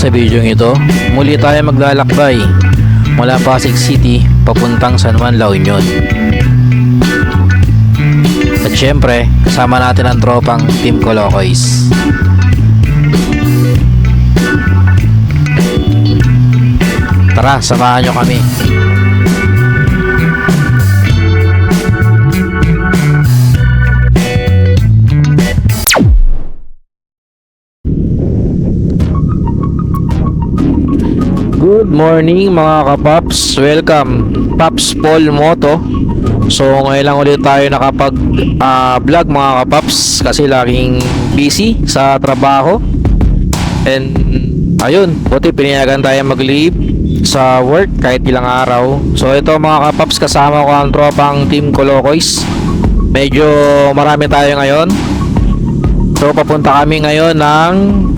Sa video ito, muli tayo maglalakbay mula Pasig City papuntang San Juan, La Union. At syempre, kasama natin ang tropang Team Colocoys. Tara, samahan nyo kami. Good morning mga kapaps, welcome Paps Paul Moto. So ngayon lang ulit tayo nakapag vlog mga kapaps, kasi laging busy sa trabaho. And ayun, buti pinayagan tayo mag-leave sa work kahit ilang araw. So ito mga kapaps, kasama ko ang tropang Team Colocoys. Medyo marami tayo ngayon. So papunta kami ngayon ng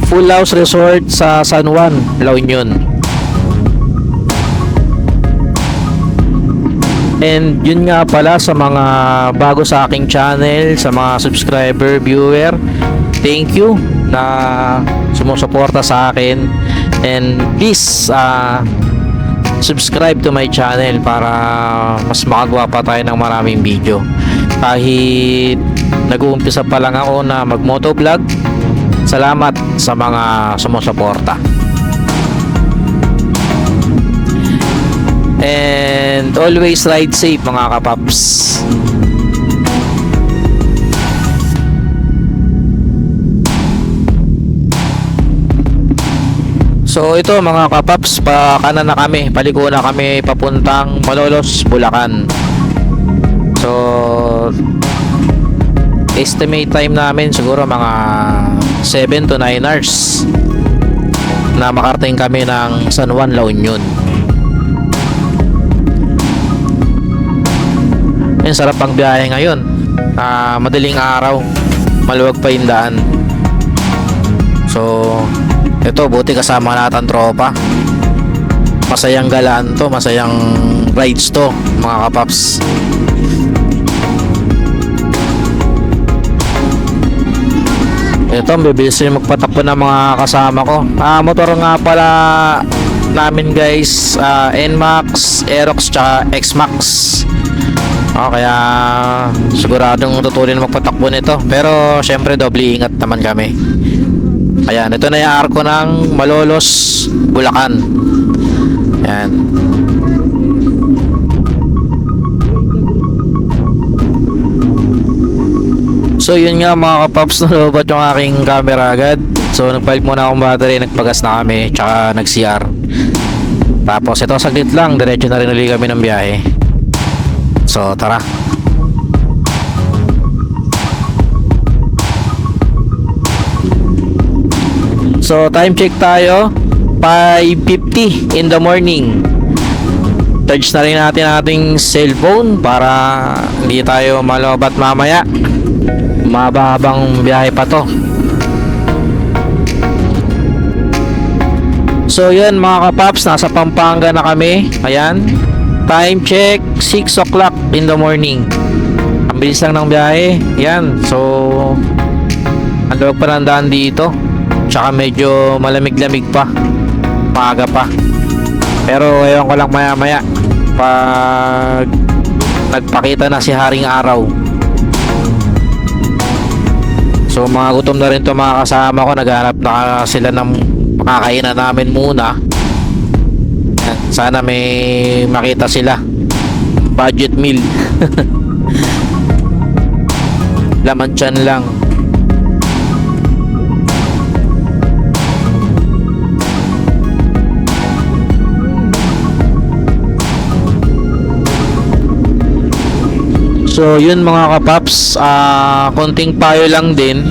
Full House Resort sa San Juan, La Union. And yun nga pala, sa mga bago sa aking channel, sa mga subscriber, viewer, thank you na sumusuporta sa akin. And please subscribe to my channel para mas makagawa pa tayo ng maraming video. Kahit nag-uumpisa pa lang ako na mag-motovlog, salamat sa mga sumusuporta. And always ride safe mga kapaps. So ito mga kapaps, pa kanan na kami, paliko na kami papuntang Malolos, Bulacan. So estimate time namin siguro mga 7 to 9 hours na makarating kami ng San Juan, La Union. Yung sarap ang biyahe ngayon, madaling araw, maluwag pa yung daan. So ito, buti kasama natin tropa. Masayang galaan to, masayang rides to mga kapaps. Ito, bibilis yung magpatakbo ng mga kasama ko. Motor nga pala namin guys, NMAX, Aerox, tsaka XMAX. Kaya siguradong tutuloy na magpatakbo nito. Pero syempre doble ingat naman kami. Ayan, ito na yung arko ng Malolos, Bulacan. Ayan. So yun nga mga kapaps, nalubat yung aking camera agad. So nagpalit muna akong battery, nagpagas na kami, tsaka nag-CR. Tapos ito saglit lang, diretso na rin ulit kami ng biyahe. So tara. So time check tayo, 5:50 in the morning. Charge na rin natin ating cellphone para hindi tayo malobat mamaya. Mababang biyahe pa to. So yun mga kapaps, nasa Pampanga na kami. Ayan, time check 6 o'clock in the morning. Ang bilis lang ng biyahe. Yan, so ang luwag pa ng daan dito, tsaka medyo malamig-lamig pa, maaga pa. Pero ewan ko lang maya maya pag nagpakita na si Haring Araw. So mga gutom na rin to mga kasama ko, naghanap na sila ng makakainan namin muna. Sana may makita sila. Budget meal. Laman tiyan lang. So yun mga kapaps, konting payo lang din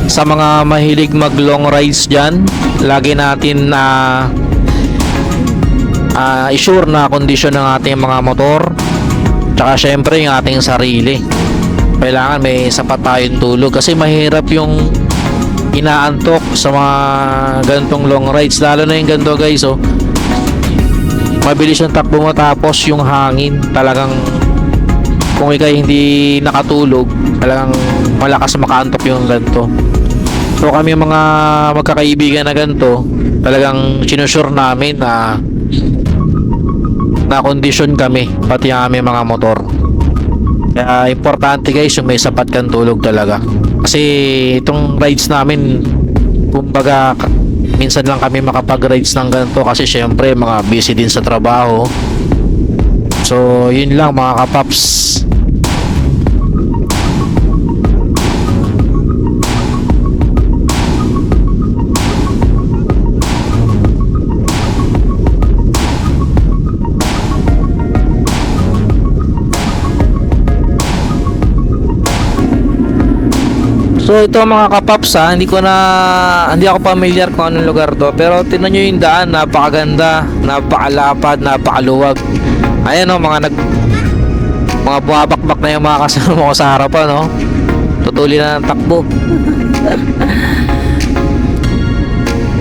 sa mga mahilig mag long rides dyan. Lagi natin i-sure na kondisyon ng ating mga motor, tsaka syempre yung ating sarili. Kailangan may sapat tayong tulog, kasi mahirap yung inaantok sa mga ganitong long rides, lalo na yung ganito guys. So mabilis yung takbo mo, tapos yung hangin talagang, kung ikay hindi nakatulog, talagang malakas makaantok yung ganito. So kami mga magkakaibigan na ganito, talagang sinusure namin na kondisyon kami, pati ang aming mga motor. Kaya importante guys yung may sapat kang tulog talaga. Kasi itong rides namin, kumbaga minsan lang kami makapag-rides ng ganito kasi syempre mga busy din sa trabaho. So yun lang mga kapaps. So ito mga kapaps hindi ako familiar kung anong lugar to, pero tingnan nyo yung daan, napakaganda, napakalapad, napakaluwag. Ayan o, mga bumabakbak na yung mga kasama ko sa harapan, no? Tutuloy na ng takbo.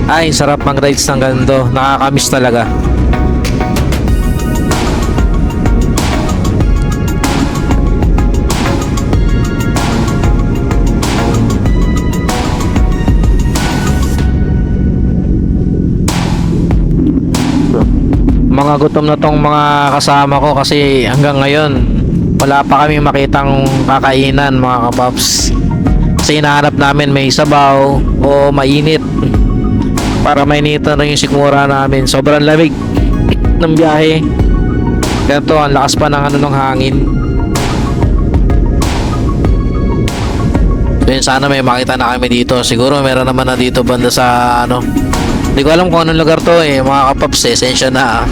Ay, sarap mag-rides ng ganito, nakakamiss talaga. Mga gutom na tong mga kasama ko kasi hanggang ngayon wala pa kami makitang kakainan mga kapaps. Kasi hinahanap namin may sabaw o mainit para mainitan rin yung sikmura namin. Sobrang lamig ng biyahe. Ganito, ang lakas pa ng ng hangin. So yun, sana may makita na kami dito. Siguro meron naman na dito banda sa hindi ko alam kung anong lugar to mga kapaps, esensya na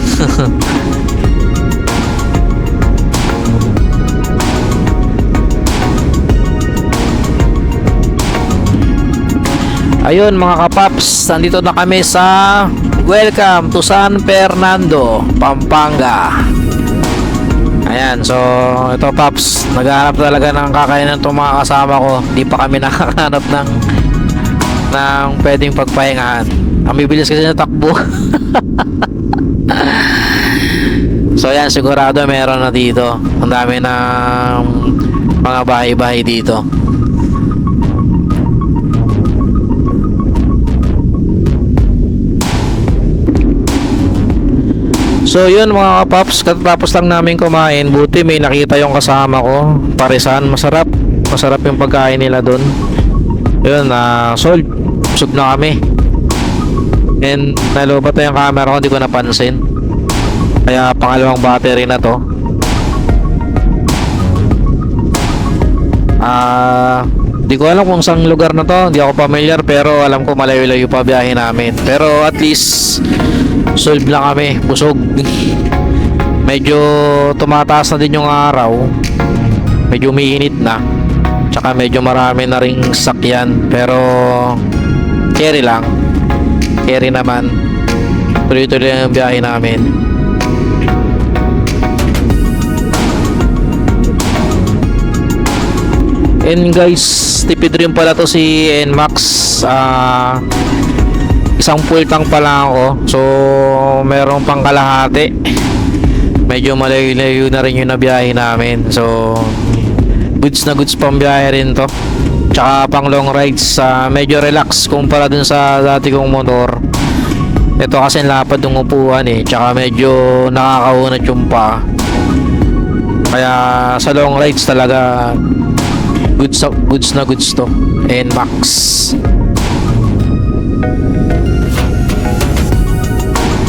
Ayun mga kapaps, nandito na kami sa welcome to San Fernando, Pampanga. Ayan, so ito paps, naghahanap talaga ng kakainan itong mga kasama ko. Hindi pa kami nakakahanap ng pwedeng pagpahingahan. Ang bibilis kasi na takbo. So yan, sigurado meron na dito. Ang dami ng mga bahay-bahay dito. So yun mga kapaps, katapos lang namin kumain, buti may nakita yung kasama ko, Parisan. Masarap yung pagkain nila doon. Yun, sold, busog na kami. And nalobat na yung camera ko, hindi ko napansin. Kaya pangalawang battery na to. Hindi ko alam kung saan lugar na to, hindi ako familiar, pero alam ko malayo-layo pa biyahe namin. Pero at least solve lang kami, busog. Medyo tumataas na din yung araw, medyo umiinit na, tsaka medyo marami na ring sakyan, pero carry lang, carry naman, tuloy-tuloy ang biyahe namin. And guys, tipid rin pala to si NMAX. Isang full tank pa lang ako, so meron pang kalahati. Medyo malayo-layo na rin yung nabiyahe namin, so goods na goods pang biyahe rin to. Tsaka pang long rides, medyo relax kumpara dun sa dati kong motor. Ito kasi lapad ng upuan tsaka medyo nakakaunat yung pa. Kaya sa long rides talaga goods na goods to. NMAX.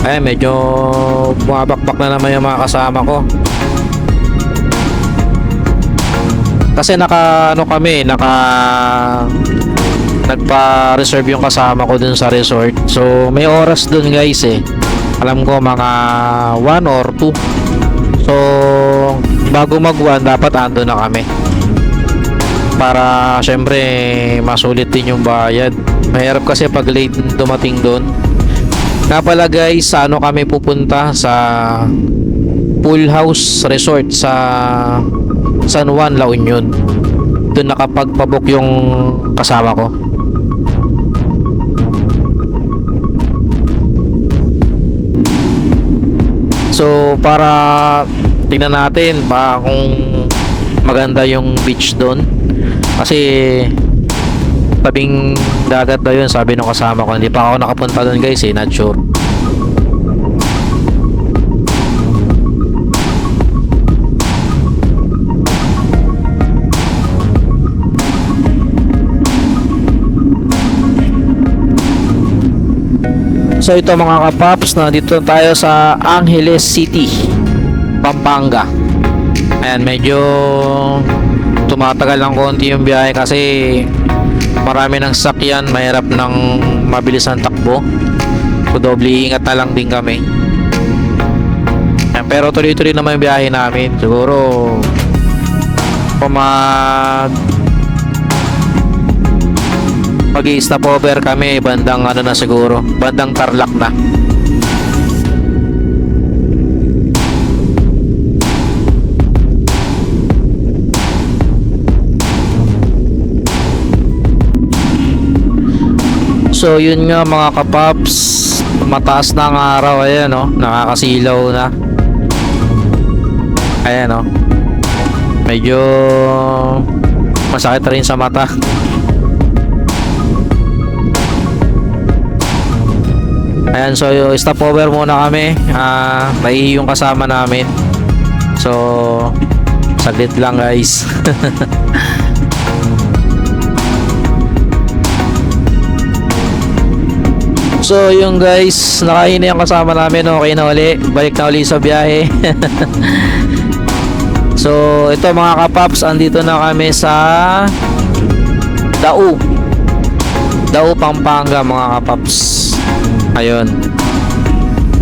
Ay, medyo bumabakbak na naman yung mga kasama ko. Kasi nagpa-reserve yung kasama ko dun sa resort. So may oras dun guys alam ko mga 1 or 2. So bago mag-1 dapat ando na kami, para syempre masulit din yung bayad. Mahirap kasi pag late dumating doon. Nga pala guys, kami pupunta sa Pool House Resort sa San Juan, La Union. Doon nakapagpabook yung kasama ko. So para tingnan natin kung maganda yung beach doon. Kasi tabing dagat daw yun, sabi nung kasama ko. Hindi pa ako nakapunta doon guys not sure. So ito mga kapaps, nandito tayo sa Angeles City, Pampanga. Ayan, medyo tumatagal ng konti yung biyahe kasi marami ng sakyan, mahirap ng mabilis ang takbo. So doble ingat na lang din kami. Ayan, pero tuloy-tuloy naman yung biyahe namin. Siguro mag-i-stop over kami bandang ano na siguro, bandang Tarlac na. So yun nga mga kapaps, mataas na ang araw, ayan oh, nakakasilaw na. Ayan oh, medyo masakit rin sa mata. Ayan, so stop over muna kami. May yung kasama namin. So saglit lang guys. So yung guys, nakain na yung kasama namin. Okay na uli, balik na uli sa biyahe. So ito mga kapaps, andito na kami sa Dao, Pampanga mga kapaps. Ayun.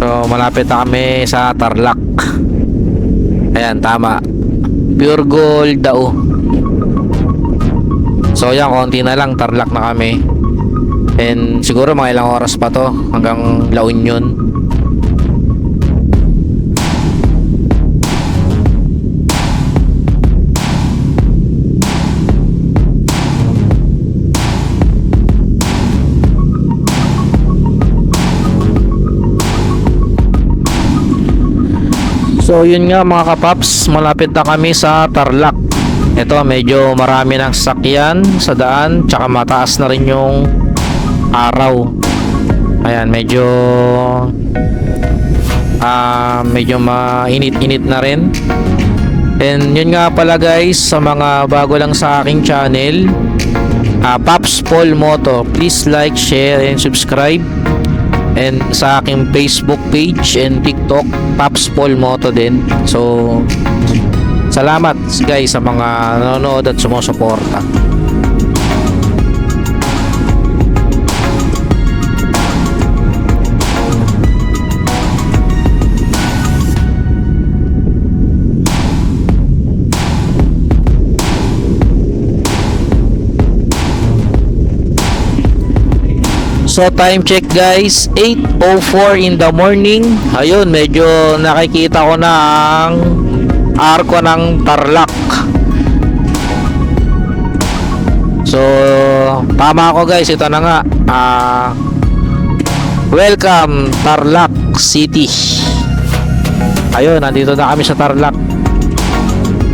So malapit na kami sa Tarlac. Ayan, tama. Pure Gold Dao. So yan, konti na lang, Tarlac na kami. And siguro mga ilang oras pa to hanggang La Union. So yun nga mga kapaps, malapit na kami sa Tarlac. Ito medyo marami ng sakyan sa daan, tsaka mataas na rin yung araw. Ayan, medyo mainit-init na rin. And yun nga pala guys, sa mga bago lang sa aking channel, Pops Paul Moto, please like, share, and subscribe. And sa aking Facebook page and TikTok, Pops Paul Moto din. So salamat guys sa mga nanonood at sumusuporta. So time check guys, 8:04 in the morning. Ayun, medyo nakikita ko na ang arko ng Tarlac. So tama ako guys, ito na nga. Welcome Tarlac City. Ayun, nandito na kami sa Tarlac.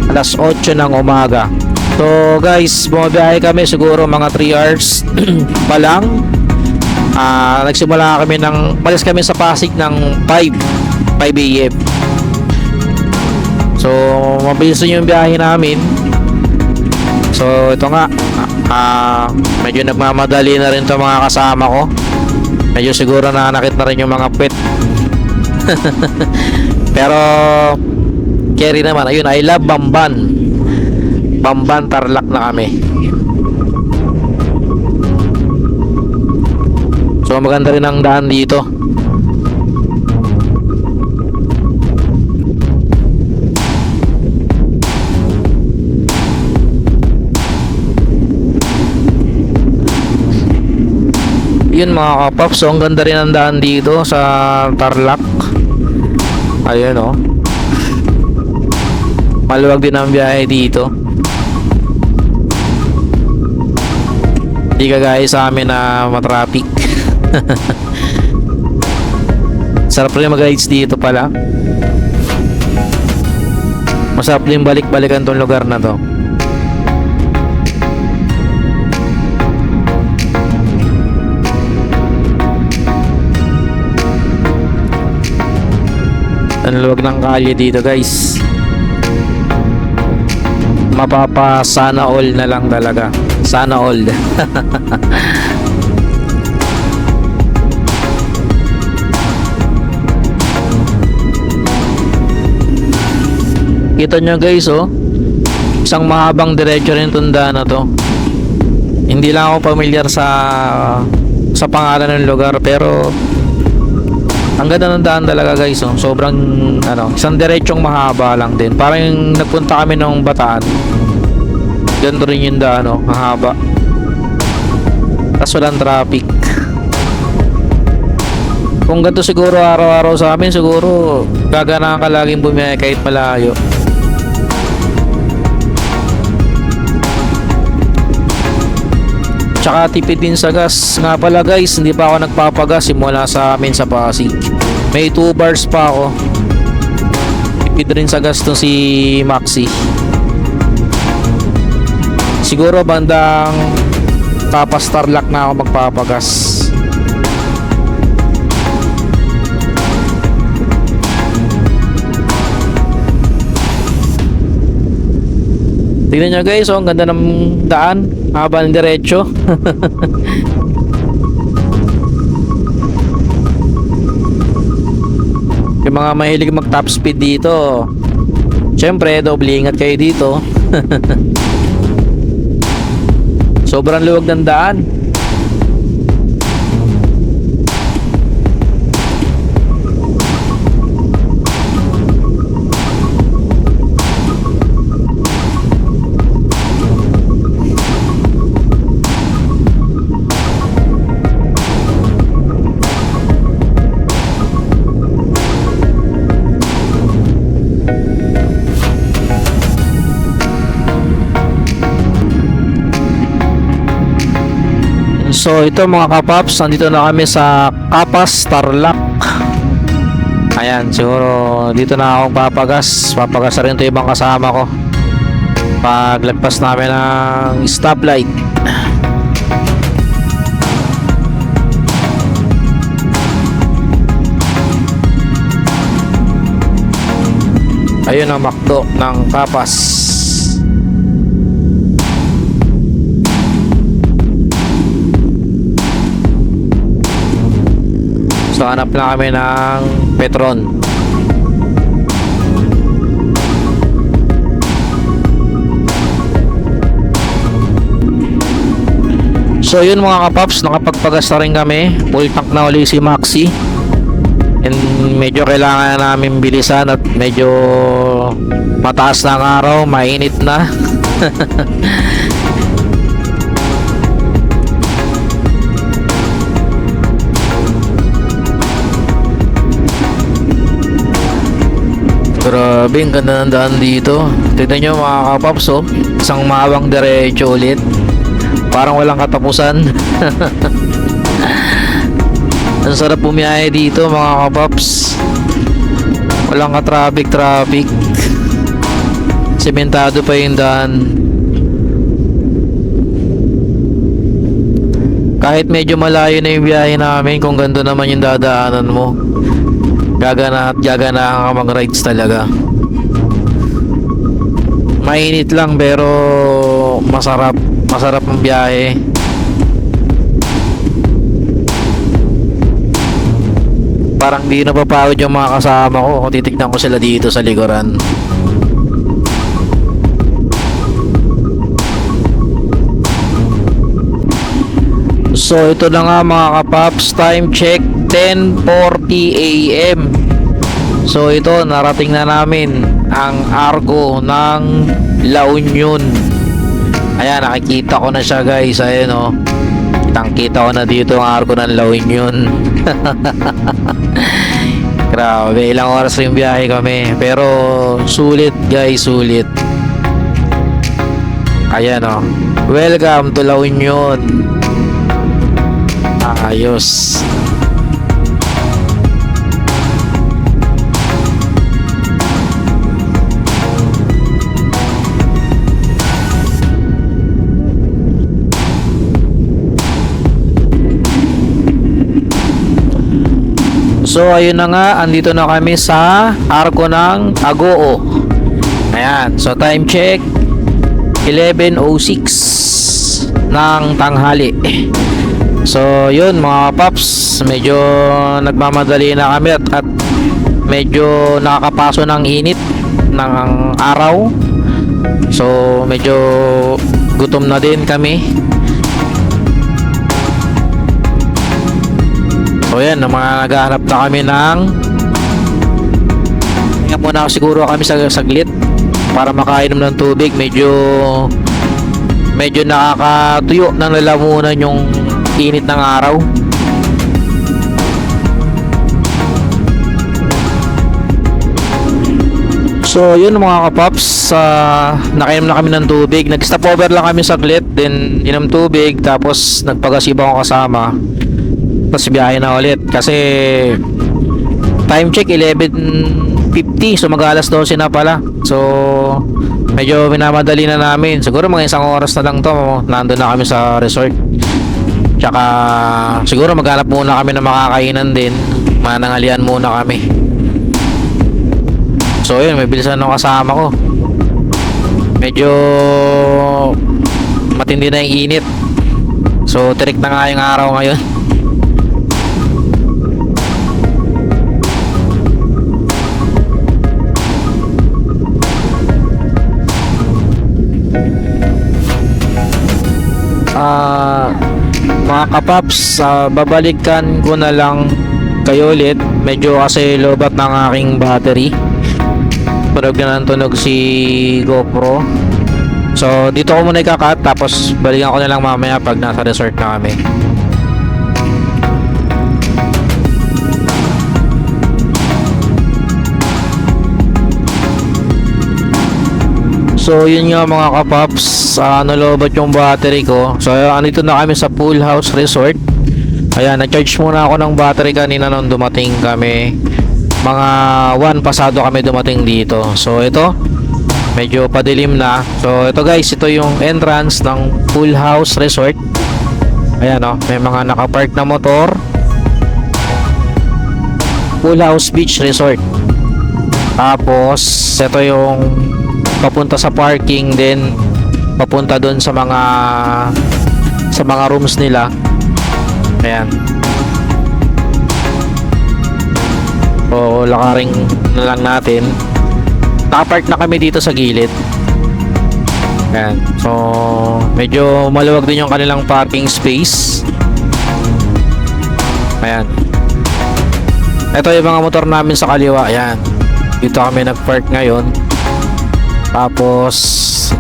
Alas 8 ng umaga. So guys, bumabiyahe kami siguro mga 3 hours pa lang. Nagsimula kami malis kami sa Pasig ng 5 AM. So mabilis yung biyahe namin. So ito nga, medyo nagmamadali na rin to mga kasama ko. Medyo siguro nanakit na rin yung mga pet. Pero carry naman. Ayun, I love Bamban Tarlac na kami. So maganda rin ang daan dito. Yun mga kapaps, so ang ganda rin ang daan dito sa Tarlac. Ayun oh, maluwag din ang biyahe dito. Hindi kagaya sa amin na matraffic. Sarap rin mag-rides dito pala. Masarap din balik-balikan tong lugar na to. Ang luwag ng kalye dito guys. Mapapa sana all na lang talaga. Sana all. Kita nyo guys oh, isang mahabang diretso rin itong daan na to. Hindi lang ako familiar sa pangalan ng lugar, pero ang ganda ng daan talaga guys oh. Sobrang isang diretsong mahaba lang din. Parang yung nagpunta kami ng Bataan, ganito rin yung daan oh, mahaba, tas walang traffic. Kung ganito siguro araw-araw sa amin, siguro gaganahan ka laging bumiyahe kahit malayo. Tsaka tipid din sa gas. Nga pala guys, hindi pa ako nagpapagas simula sa amin sa Pasig. May 2 bars pa ako. Tipid rin sa gas to si Maxi. Siguro bandang Tapas Tarlac na ako magpapagas. Tignan nyo guys, oh, ang ganda ng daan, haba ng diretso. Yung mga mahilig mag top speed dito, syempre doble ingat kayo dito. Sobrang luwag ng daan. So ito mga kapaps, nandito na kami sa Kapas Tarlac. Ayan, siguro dito na ako papagas. Papagas na rin ito ibang kasama ko paglagpas namin ng stoplight. Ayun ang McDo ng Kapas. So hanap na kami ng Petron. So yun mga kapaps, nakapagpagas na rin kami. Full tank na uli si Maxi. And medyo kailangan namin bilisan at medyo mataas na ang araw, mainit na. Grabe, ang ganda ng daan dito. Tignan nyo mga kapaps oh, isang mawang diretso ulit. Parang walang katapusan. Ang sarap bumiyahe dito mga kapaps. Walang ka-traffic. Sementado pa yung daan. Kahit medyo malayo na yung biyahe namin, kung ganito naman yung dadaanan mo, gagana ka mag-rides talaga. Mainit lang pero masarap ang biyahe. Parang di napapagod yung mga kasama ko kung titignan ko sila dito sa likuran. So ito na nga mga kapaps, time check 10:40 AM. So ito, narating na namin ang Argo ng La Union. Ayan, nakikita ko na siya guys. Ayan o, kitang-kita ko na dito ang Argo ng La Union. Grabe, ilang oras yung biyahe kami, pero sulit guys, sulit. Ayan o, welcome to La Union. Ayos. So ayun na nga, andito na kami sa Arko ng Agoo. Ayan, so time check 11:06 ng tanghali. So yun mga paps, medyo nagmamadali na kami at medyo nakakapaso ng init ng araw. So medyo gutom na din kami. So yan, mga naghahanap na kami ng kaya muna siguro kami saglit para makainom ng tubig. Medyo nakakatuyo ng lalamunan yung init ng araw. So yun mga kapaps, nakainom na kami ng tubig. Nag-stop over lang kami saglit, then inom tubig, tapos nagpagasiba ko kasama, tapos biyahe na ulit kasi time check 11:50, so mag-alas 12 na pala. So medyo minamadali na namin, siguro mga isang oras na lang to nandun na kami sa resort. Tsaka siguro maghanap muna kami ng makakainan din, manangalian muna kami. So yun, may bilisan ng kasama ko. Medyo matindi na yung init, so tirik na nga yung araw ngayon. Mga kapaps, babalikan ko na lang kayo ulit. Medyo kasi lobat ng aking battery, tunog na ng tunog si GoPro. So dito ko muna ikakat, tapos balikan ko na lang mamaya pag nasa resort na kami. So yun nga mga kapaps, nalobat yung battery ko. So andito na kami sa Pool House Resort. Ayan, na-charge muna ako ng battery kanina nung dumating kami. Mga 1 pasado kami dumating dito. So ito, medyo padilim na. So ito guys, ito yung entrance ng Pool House Resort. Ayan o, may mga nakapark na motor. Pool House Beach Resort. Tapos ito yung papunta sa parking, din papunta doon sa mga rooms nila. Ayan. So lakaring na lang natin. Nakapark na kami dito sa gilid. Ayan. So medyo maluwag din yung kanilang parking space. Ayan. Ito yung mga motor namin sa kaliwa. Ayan. Dito kami nagpark ngayon. Tapos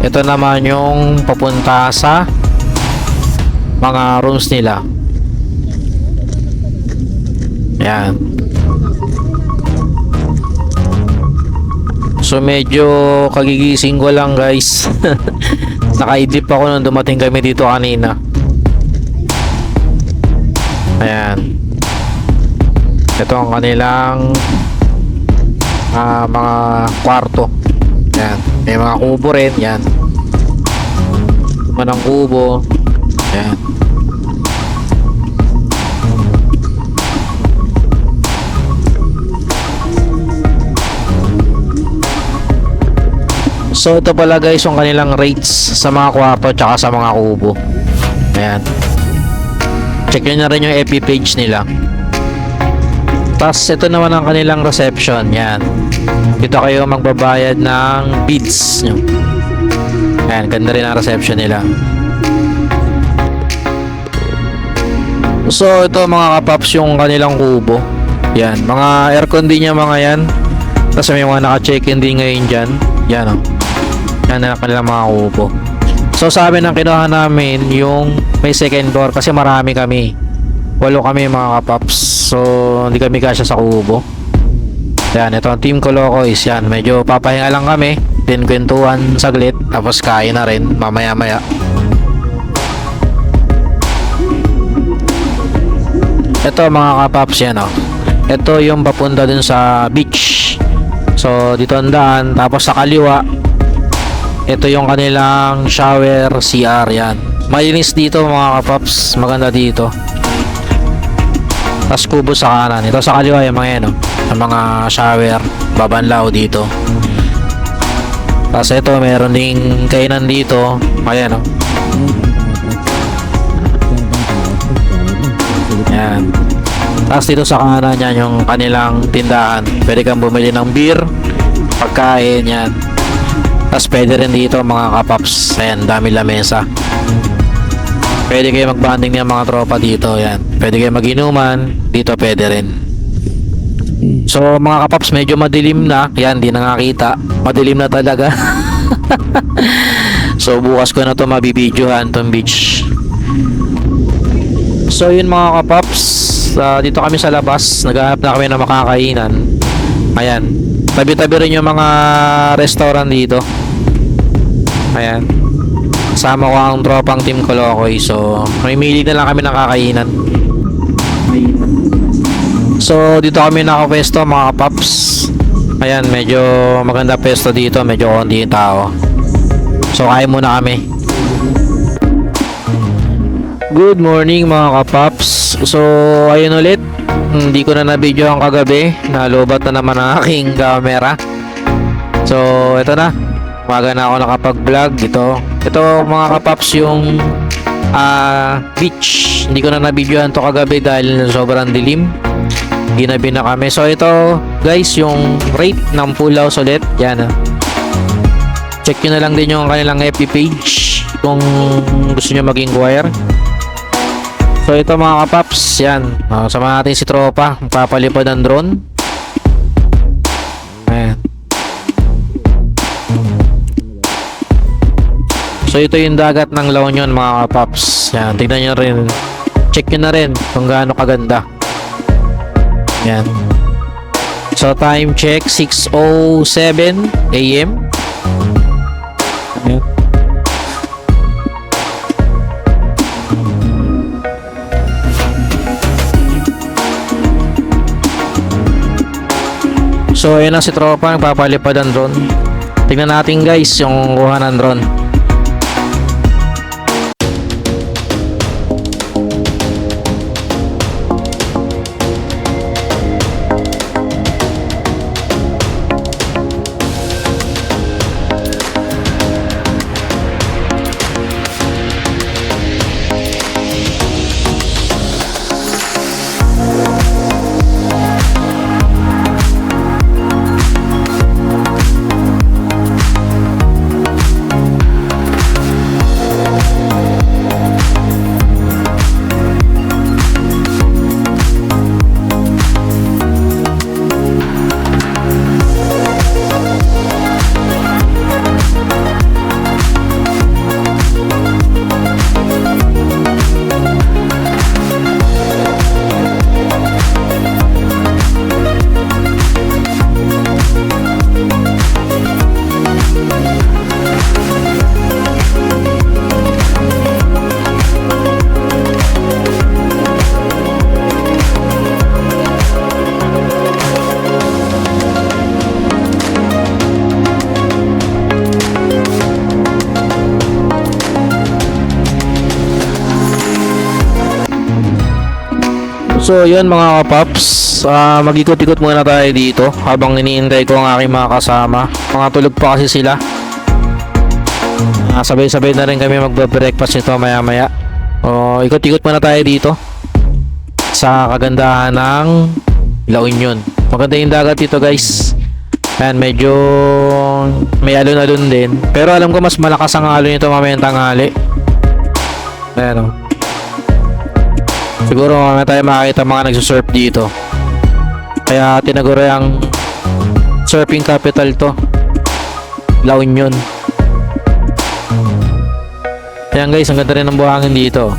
ito naman yung papunta sa mga rooms nila. Ayan. So medyo kagigising ko lang guys. Nakaidlip ako nung dumating kami dito kanina. Ayan. Ito ang kanilang mga kwarto. Ayan. May mga kubo rin. Yan. Manang kubo. Ayan. So ito pala guys yung kanilang rates sa mga kwarto tsaka sa mga kubo. Ayan. Check nyo na rin yung FB page nila. Tapos ito naman ang kanilang reception. Yan. Dito kayo magbabayad ng beads nyo. Ayan, ganda rin ang reception nila. So ito mga kapaps yung kanilang kubo. Yan, mga aircon din yung mga yan. Tapos may mga naka-check-in din ngayon dyan. Yan o. Yan na kanilang mga kubo. So sa amin ang kinuha namin yung may second floor kasi marami kami. 8 kami mga kapaps. So hindi kami kasya sa kubo. Yan, ito ang team ko Loco is yan. Medyo papahinga lang kami, then kwentuhan saglit, tapos kain na rin mamaya maya. Ito mga kapaps yan o. Ito yung papunta dun sa beach. So dito ang daan, tapos sa kaliwa ito yung kanilang shower CR. Yan, malinis dito mga kapaps, maganda dito. tas kubo sa kanan. Ito sa kaliwa yung mga yan, oh. Yung mga shower, babanlaw dito. Tas ito meron ding kainan dito. Ayan, oh. Yan. Tapos dito sa kanan yan yung kanilang tindahan. Pwede kang bumili ng beer, pagkain, yan. Tapos pwede rin dito mga kapaps. Ayan, dami lamesa. Pwede kayo magbanding ng mga tropa dito, yan. Pwede kayo mag-inuman, dito pwede rin. So mga kapaps, medyo madilim na. Yan, di nakakita. Madilim na talaga. So bukas ko na to mabibidyohan tong beach. So yun mga kapaps, dito kami sa labas, naghahanap na kami ng makakainan. Ayan, tabi-tabi rin yung mga restaurant dito. Ayan, kasama ko ang tropang Team Kolokoy. So mamimili na lang kami ng kakainan. So dito kami nakapwesto mga kapaps. Ayan, medyo maganda pwesto dito, medyo konti yung tao. So kain muna kami. Good morning mga kapaps. So ayun ulit, hindi ko na na-video ang kagabi, nalubat na naman ang aking camera. So ito na, umaga na ako nakapag-vlog. Ito mga kapaps yung beach. Hindi ko na na-videohan to kagabi dahil sobrang dilim. Ginabi na kami. So ito guys, yung rate ng pool house ulit. Yan, check nyo na lang din yung kanilang FB page kung gusto nyo mag-inquire. So ito mga kapaps, yan. Sama natin si tropa, magpapalipad ng drone. Ayan. So ito yung dagat ng La Union mga kapaps. Yan, tignan nyo rin. Check nyo na rin kung gaano kaganda. Yan. So time check, 6:07 AM. Ayan. So ayan na si tropa, nagpapalipad ang drone. Tingnan natin guys yung kuha ng drone. So yun mga kapaps, mag-ikot-ikot muna tayo dito habang iniintay ko ang aking mga kasama. Mga tulog pa kasi sila. Sabay-sabay na rin kami magbe-breakfast nito maya-maya. Ikot-ikot muna tayo dito sa kagandahan ng La Union. Maganda yung dagat dito guys. Ayan, medyo may alon-alon din. Pero alam ko mas malakas ang alon nito mamayang tanghali. Ayan, siguro mamaya tayo makakita mga nagsusurf dito. Kaya tinaguro yung surfing capital to, La Union. Ayan guys, ang ganda rin ng buhangin dito.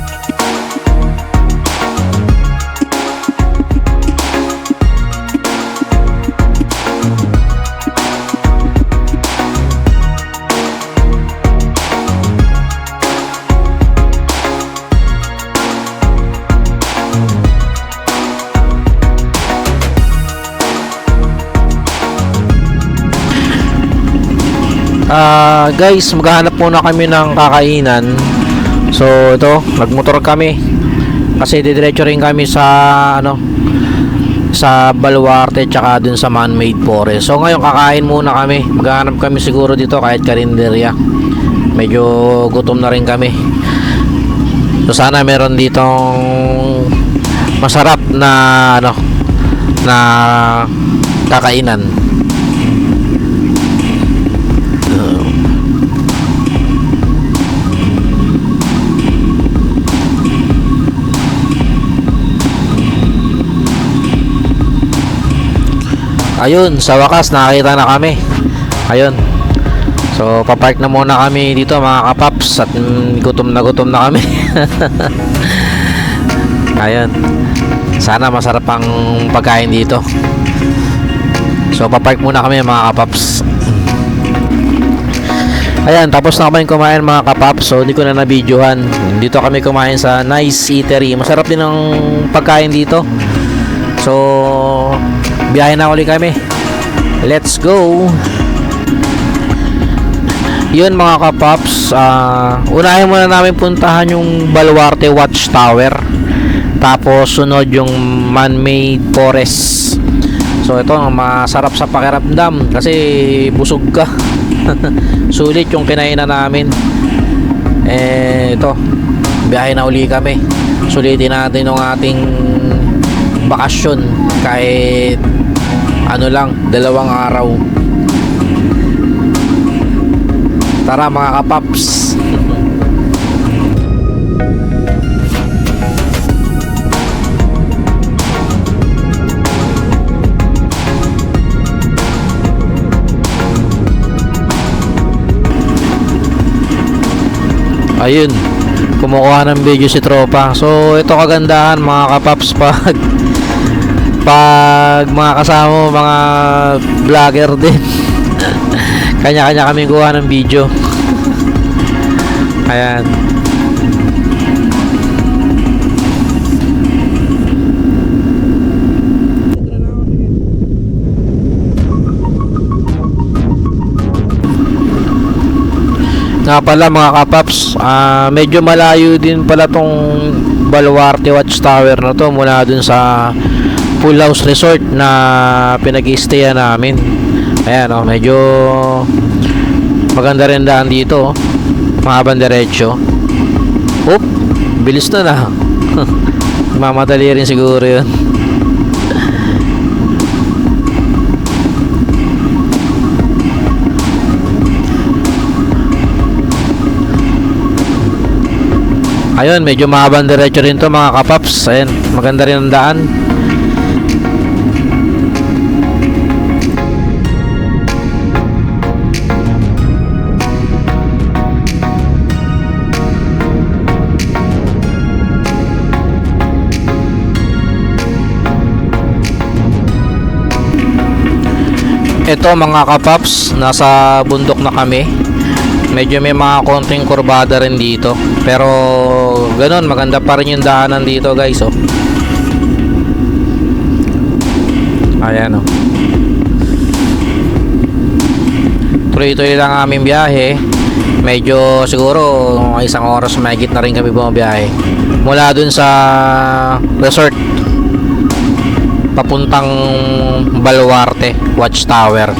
Guys, maghahanap muna kami ng kakainan. So ito, nagmotor kami. Kasi didiretso rin kami sa ano, sa Baluarte tsaka dun sa man-made forest. So ngayon kakain muna kami. Maghanap kami siguro dito kahit karinderya. Medyo gutom na rin kami. So sana meron ditong masarap na ano, na kakainan. Ayun, sa wakas nakakita na kami. Ayun. So papark na muna kami dito mga kapaps at gutom na kami. Ayun. Sana masarap ang pagkain dito. So papark muna kami mga kapaps. Ayan, tapos na kami kumain mga kapaps. So hindi ko na na-videohan. Dito kami kumain sa Nice Eatery. Masarap din ang pagkain dito. So biyahe na ulit kami. Let's go. Yun mga kapaps, unahin muna namin puntahan yung Baluarte Watchtower. Tapos sunod yung man-made forest. So ito masarap sa pakiramdam kasi busog ka. Sulit yung kinainan namin. Ito, biyahe na uli kami. Sulitin natin yung ating bakasyon kahit ano lang, 2 araw. Tara mga kapaps. Ayun, kumukuha ng video si tropa. So ito kagandahan mga kapaps pag mga kasama mo, mga vlogger din. Kanya-kanya kami kuha ng video. Ayan. Nga pala mga kapaps, medyo malayo din pala tong Baluarte Watchtower na to mula dun sa Full House Resort na pinag-i-stayan namin. Ayan o, medyo maganda rin daan dito. Mahabang diretso. Oop, bilis na. Mamadali rin siguro yun. Ayun, medyo mahabang diretso rin to mga kapaps. Ayan, maganda rin ang daan. Ito mga kapaps, nasa bundok na kami. Medyo may mga konting kurbada rin dito. Pero ganun, maganda pa rin yung daanan dito guys. Oh. Ayan oh. Tuloy-tuloy lang ang aming biyahe. Medyo siguro 1 oras mahigit na rin kami bumabiyahe. Mula dun sa resort papuntang Baluarte Watchtower.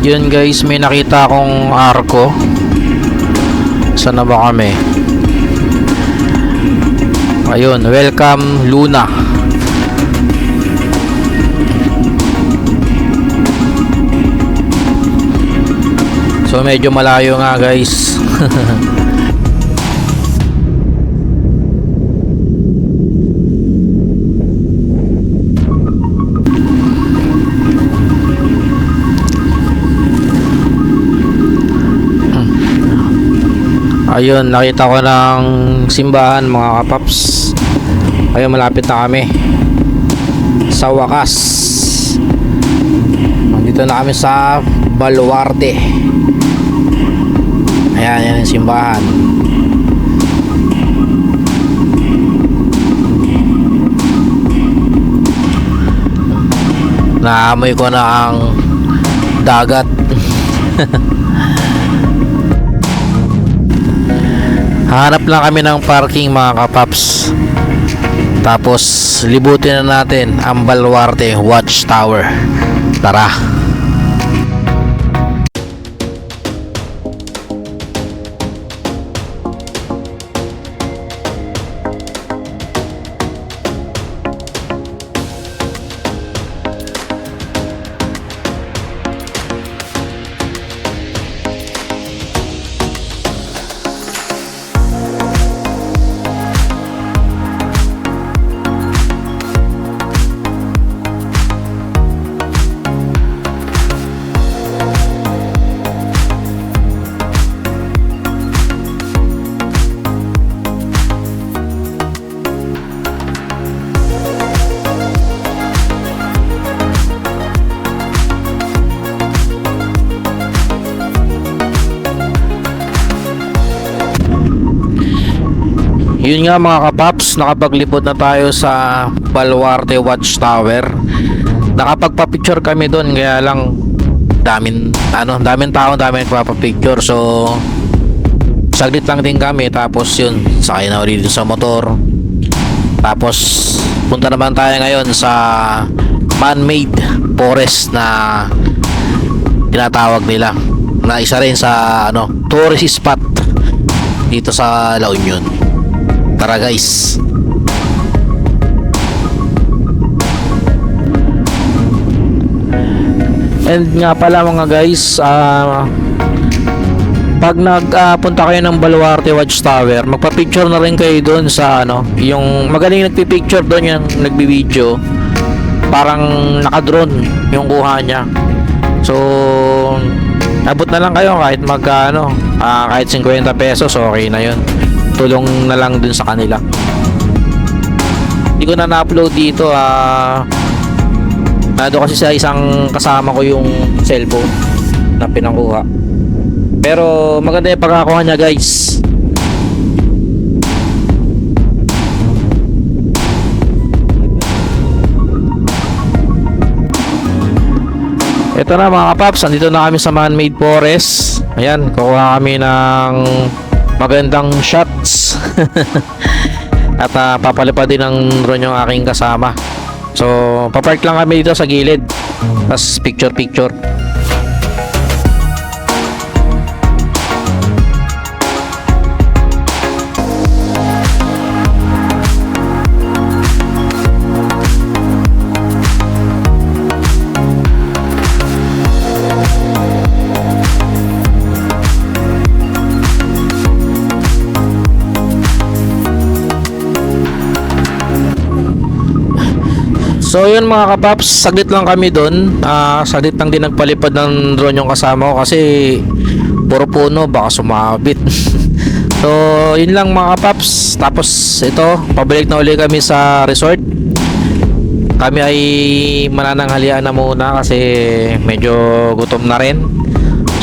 Yun guys, may nakita akong arko. Saan na ba kami? Ayun, welcome Luna. So medyo malayo nga guys. Ayun, nakita ko ng simbahan mga kapaps. Ayun, malapit na kami. Sa wakas. Nandito na kami sa Baluarte. Ayan, yan yung simbahan. Naamoy ko na ang dagat. Hanap lang kami ng parking mga kapaps. Tapos libutin na natin ang Baluarte Watchtower. Tara. Yun nga mga kapaps, nakapaglipot na tayo sa Baluarte Watchtower. Nakapagpa-picture kami doon, kaya lang daming tao, daming nagpapa-picture. So saglit lang din kami, tapos yun, sakay na ulit sa motor. Tapos punta naman tayo ngayon sa man-made forest na tinatawag nila, na isa rin sa tourist spot dito sa La Union. Tara guys. And nga pala mga guys, pag nagpunta kayo ng Baluarte Watchtower, magpa-picture na rin kayo doon sa yung magaling nagpi-picture doon, yung nagbi-video, parang naka-drone yung kuha niya. So abot na lang kayo kahit kahit 50 pesos, okay na yun. Tulong na lang dun sa kanila. Hindi ko na na-upload dito, nado kasi sa isang kasama ko yung cellphone na pinakuha. Pero maganda yung pagkakuha niya guys. Ito na mga kapaps, andito na kami sa man-made forest. Ayan, kukuha kami ng magandang shots. At papalipad din ng drone yung aking kasama. So papark lang kami dito sa gilid, tapos picture. So yun mga kapaps, saglit lang kami doon. Saglit lang din nagpalipad ng drone yung kasama ko kasi puro puno, baka sumabit. So yun lang mga kapaps. Tapos ito, pabalik na uli kami sa resort. Kami ay manananghalian na muna kasi medyo gutom na rin.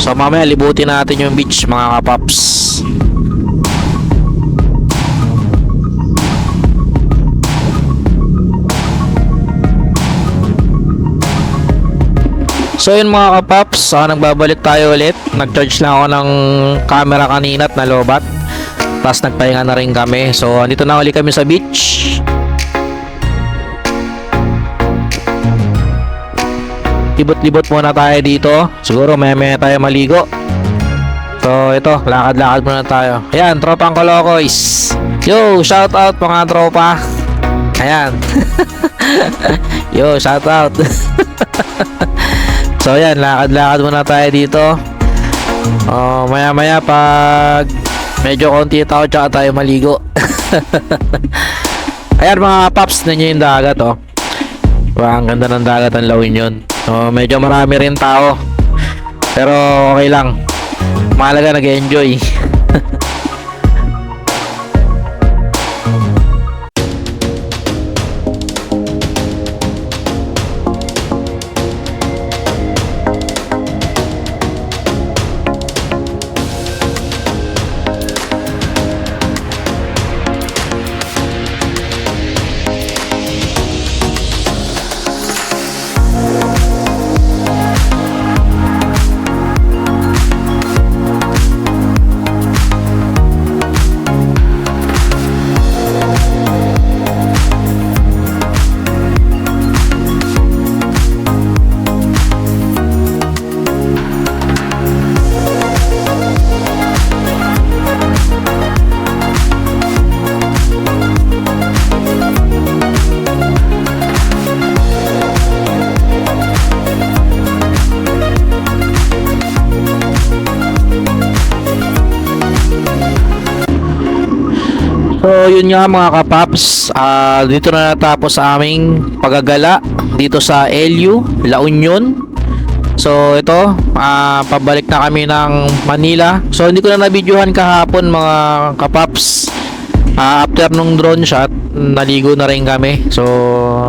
So mamaya libutin natin yung beach mga kapaps. So yun mga kapaps, nagbabalik tayo ulit. Nag-charge lang ako ng camera kanina at nalobat. Tapos nagpahinga na rin kami. So andito na ulit kami sa beach. Libot-libot muna tayo dito. Siguro maya tayo maligo. So ito, lakad-lakad muna tayo. Ayan, tropang Kolokoys. Yo, shout out mga tropa. Ayan. Yo, shout out. So yan, lakad-lakad muna tayo dito. Maya-maya pag medyo konti tao tsaka tayo maligo. Ayan mga paps, ninyo yung dagat ang ganda ng dagat ang La Union. Medyo marami rin tao, pero okay lang, mahalaga nag-enjoy. yun nga mga kapaps, dito na natapos sa aming pagagala dito sa LU, La Union. So ito, pabalik na kami ng Manila. So hindi ko na nabidyohan kahapon mga kapaps. After nung drone shot, naligo na rin kami. So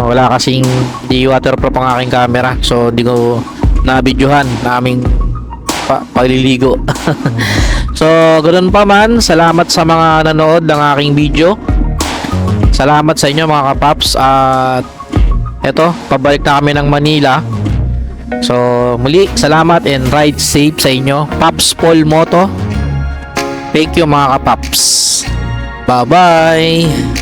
wala kasing di waterproof ang aking camera. So hindi ko nabidyohan na aming pagliligo. So ganoon pa man, salamat sa mga nanood ng aking video. Salamat sa inyo mga kapaps. At eto, pabalik na kami ng Manila. So muli, salamat and ride safe sa inyo. Paps Paul Moto. Thank you mga kapaps. Bye bye.